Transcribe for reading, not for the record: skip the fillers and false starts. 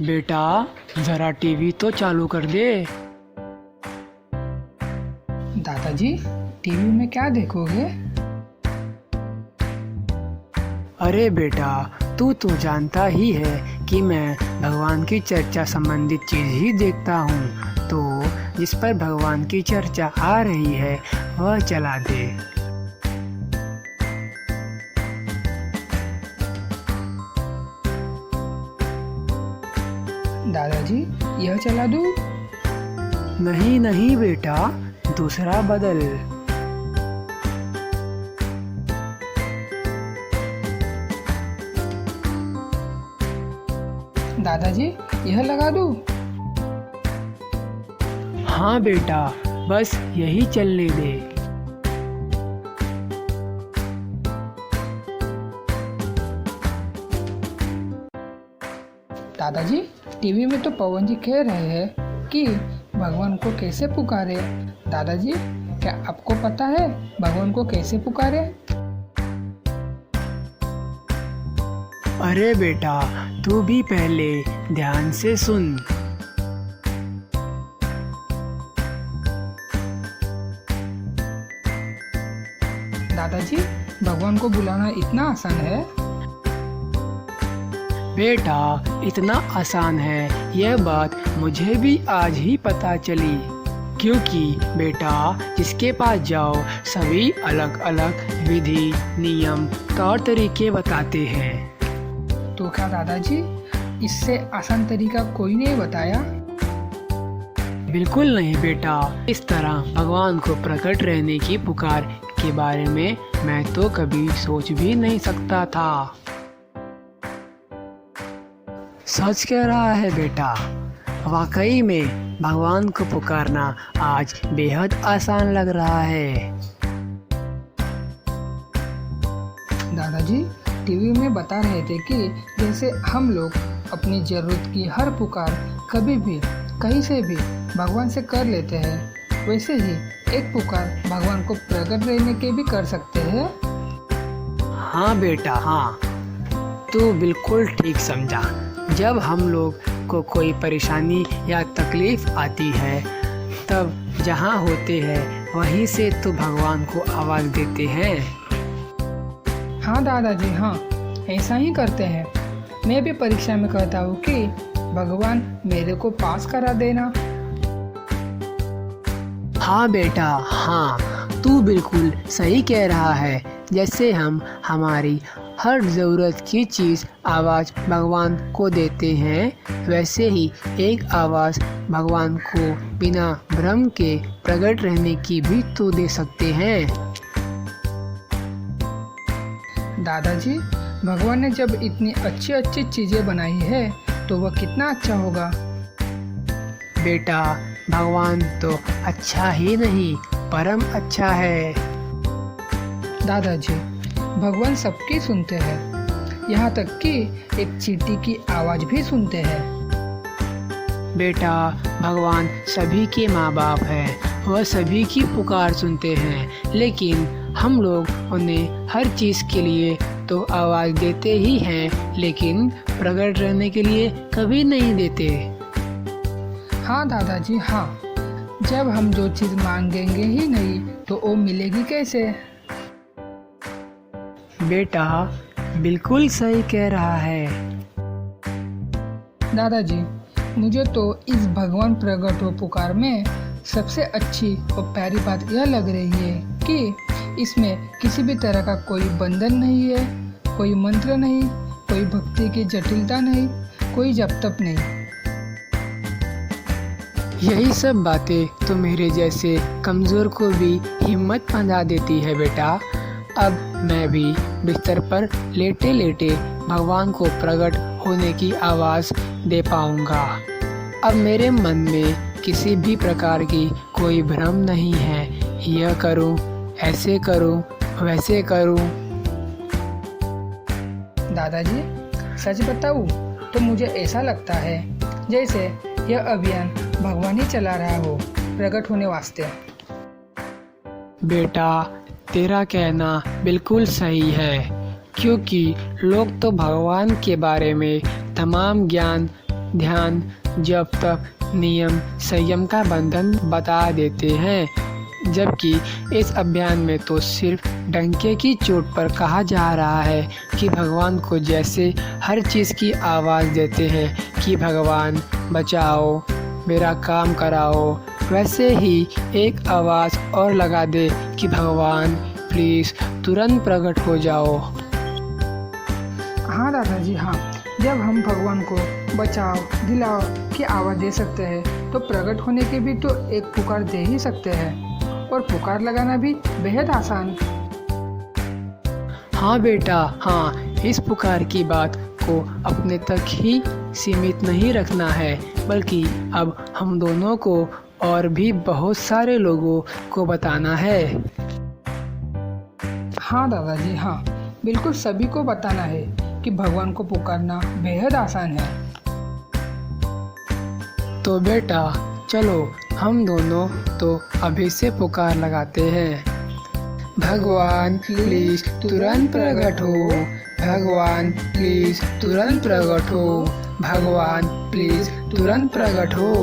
बेटा जरा टीवी तो चालू कर दे। दादाजी, टीवी में क्या देखोगे? अरे बेटा, तू तो जानता ही है कि मैं भगवान की चर्चा संबंधित चीज ही देखता हूँ, तो जिस पर भगवान की चर्चा आ रही है वह चला दे। दादाजी, यह चला दूँ? नहीं नहीं बेटा, दूसरा बदल। दादाजी, यह लगा दूँ? हाँ बेटा, बस यही चलने दे। दादाजी, टीवी में तो पवन जी कह रहे हैं कि भगवान को कैसे पुकारे। दादाजी, क्या आपको पता है भगवान को कैसे पुकारे? अरे बेटा, तू भी पहले ध्यान से सुन। दादाजी, भगवान को बुलाना इतना आसान है? बेटा, इतना आसान है यह बात मुझे भी आज ही पता चली, क्योंकि बेटा जिसके पास जाओ सभी अलग अलग विधि नियम तौर तरीके बताते हैं। तो क्या दादाजी इससे आसान तरीका कोई नहीं बताया? बिल्कुल नहीं बेटा, इस तरह भगवान को प्रकट रहने की पुकार के बारे में मैं तो कभी सोच भी नहीं सकता था। सच कह रहा है बेटा, वाकई में भगवान को पुकारना आज बेहद आसान लग रहा है। दादाजी, टीवी में बता रहे थे कि जैसे हम लोग अपनी जरूरत की हर पुकार कभी भी कहीं से भी भगवान से कर लेते हैं, वैसे ही एक पुकार भगवान को प्रकट रहने के भी कर सकते हैं। हाँ बेटा हाँ, तू बिल्कुल ठीक समझा। जब हम लोग को कोई परेशानी या तकलीफ आती है, तब जहाँ होते हैं वहीं से तो भगवान को आवाज़ देते हैं। हाँ दादाजी, हाँ ऐसा ही करते हैं। मैं भी परीक्षा में कहता हूँ कि भगवान मेरे को पास करा देना। हाँ बेटा हाँ, तू बिल्कुल सही कह रहा है। जैसे हम हमारी हर ज़रूरत की चीज़ आवाज़ भगवान को देते हैं, वैसे ही एक आवाज़ भगवान को बिना भ्रम के प्रकट रहने की भी तो दे सकते हैं। दादाजी, भगवान ने जब इतनी अच्छी अच्छी चीज़ें बनाई है तो वह कितना अच्छा होगा। बेटा, भगवान तो अच्छा ही नहीं परम अच्छा है। दादाजी, भगवान सबकी सुनते हैं, यहाँ तक कि एक चींटी की आवाज़ भी सुनते हैं। बेटा, भगवान सभी के माँ बाप हैं, वह सभी की पुकार सुनते हैं, लेकिन हम लोग उन्हें हर चीज़ के लिए तो आवाज़ देते ही हैं, लेकिन प्रकट रहने के लिए कभी नहीं देते। हाँ दादाजी हाँ, जब हम जो चीज़ मांगेंगे ही नहीं तो वो मिलेगी कैसे? बेटा, बिल्कुल सही कह रहा है। दादाजी, मुझे तो इस भगवान प्रकट हो पुकार में सबसे अच्छी और प्यारी बात यह लग रही है कि इसमें किसी भी तरह का कोई बंधन नहीं है, कोई मंत्र नहीं, कोई भक्ति की जटिलता नहीं, कोई जप तप नहीं। यही सब बातें तो मेरे जैसे कमज़ोर को भी हिम्मत बंधा देती है बेटा। अब मैं भी बिस्तर पर लेटे लेटे भगवान को प्रकट होने की आवाज़ दे पाऊँगा। अब मेरे मन में किसी भी प्रकार की कोई भ्रम नहीं है, यह करूँ, ऐसे करूँ, वैसे करूँ। दादाजी, सच बताऊँ तो मुझे ऐसा लगता है जैसे यह अभियान भगवान ही चला रहा हो प्रकट होने वास्ते। बेटा, तेरा कहना बिल्कुल सही है, क्योंकि लोग तो भगवान के बारे में तमाम ज्ञान ध्यान, जप तप, नियम, संयम का बंधन बता देते हैं। जबकि इस अभियान में तो सिर्फ डंके की चोट पर कहा जा रहा है कि भगवान को जैसे हर चीज़ की आवाज़ देते हैं कि भगवान बचाओ, मेरा काम कराओ, वैसे ही एक आवाज़ और लगा दे कि भगवान प्लीज़ तुरंत प्रकट हो जाओ। हाँ दादाजी हाँ, जब हम भगवान को बचाओ दिलाओ की आवाज़ दे सकते हैं तो प्रकट होने की भी तो एक पुकार दे ही सकते हैं, और पुकार लगाना भी बेहद आसान। हाँ बेटा हाँ, इस पुकार की बात को अपने तक ही सीमित नहीं रखना है, बल्कि अब हम दोनों को और भी बहुत सारे लोगों को बताना है। हाँ दादाजी हाँ, बिल्कुल सभी को बताना है कि भगवान को पुकारना बेहद आसान है। तो बेटा चलो हम दोनों तो अभी से पुकार लगाते हैं। भगवान प्लीज तुरंत प्रकट हो, भगवान प्लीज तुरंत प्रकट हो, भगवान प्लीज तुरंत प्रकट हो।